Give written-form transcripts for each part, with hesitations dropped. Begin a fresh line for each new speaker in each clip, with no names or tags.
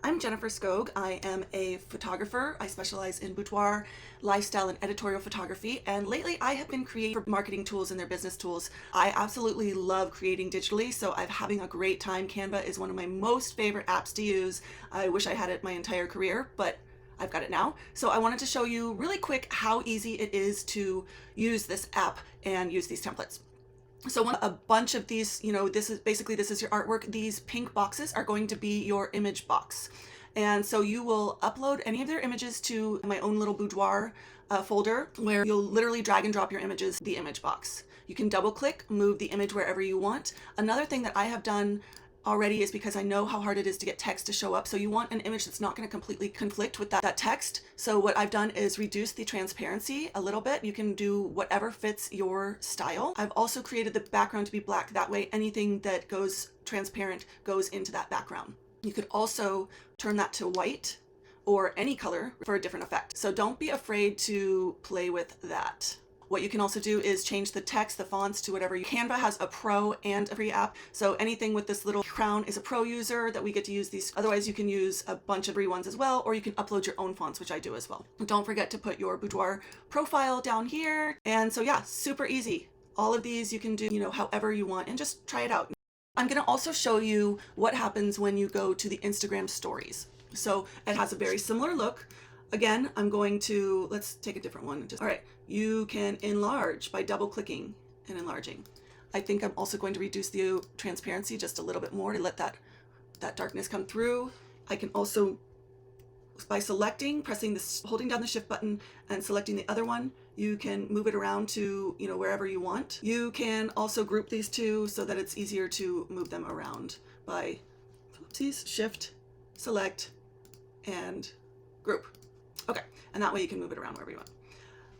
I'm Jennifer Skog. I am a photographer. I specialize in boudoir, lifestyle, and editorial photography. And lately I have been creating for marketing tools and their business tools. I absolutely love creating digitally, so I'm having a great time. Canva is one of my most favorite apps to use. I wish I had it my entire career, but I've got it now. So I wanted to show you really quick how easy it is to use this app and use these templates. So a bunch of these, this is your artwork. These pink boxes are going to be your image box. And so you will upload any of their images to my own little boudoir folder where you'll literally drag and drop your images, the image box. You can double click, move the image wherever you want. Another thing that I have done already is because I know how hard it is to get text to show up. So you want an image that's not going to completely conflict with that text. So what I've done is reduce the transparency a little bit. You can do whatever fits your style. I've also created the background to be black. That way anything that goes transparent goes into that background. You could also turn that to white or any color for a different effect. So don't be afraid to play with that. What you can also do is change the text, the fonts to whatever you. Canva has a pro and a free app. So anything with this little crown is a pro user that we get to use these. Otherwise you can use a bunch of free ones as well, or you can upload your own fonts, which I do as well. Don't forget to put your boudoir profile down here. And so yeah, super easy. All of these you can do, however you want, and just try it out. I'm going to also show you what happens when you go to the Instagram stories. So it has a very similar look. Again, I'm going to, let's take a different one. All right, you can enlarge by double clicking and enlarging. I think I'm also going to reduce the transparency just a little bit more to let that darkness come through. I can also, by selecting, holding down the shift button and selecting the other one, you can move it around to, wherever you want. You can also group these two so that it's easier to move them around by, shift, select, and group. Okay, and that way you can move it around wherever you want.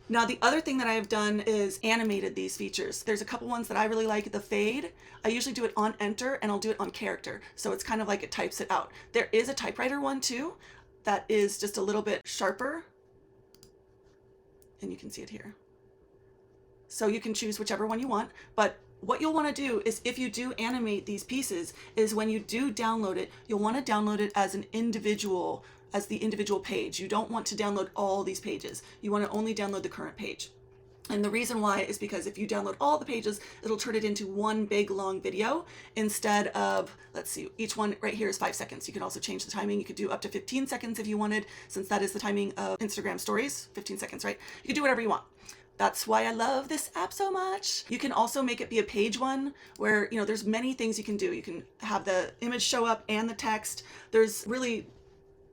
Now the other thing that I've done is animated these features. There's a couple ones that I really like. The fade, I usually do it on enter and I'll do it on character. So it's kind of like it types it out. There is a typewriter one too that is just a little bit sharper. And you can see it here. So you can choose whichever one you want, but what you'll want to do is if you do animate these pieces is when you do download it, you'll want to download it as the individual page. You don't want to download all these pages. You want to only download the current page. And the reason why is because if you download all the pages, it'll turn it into one big long video instead of, let's see, each one right here is 5 seconds. You can also change the timing. You could do up to 15 seconds if you wanted, since that is the timing of Instagram stories, 15 seconds, right? You can do whatever you want. That's why I love this app so much. You can also make it be a page one where, there's many things you can do. You can have the image show up and the text. There's really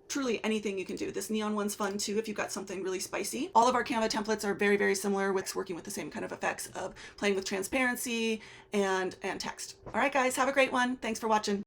truly anything you can do. This neon one's fun too if you've got something really spicy. All of our Canva templates are very, very similar with working with the same kind of effects of playing with transparency and text. All right, guys, have a great one. Thanks for watching.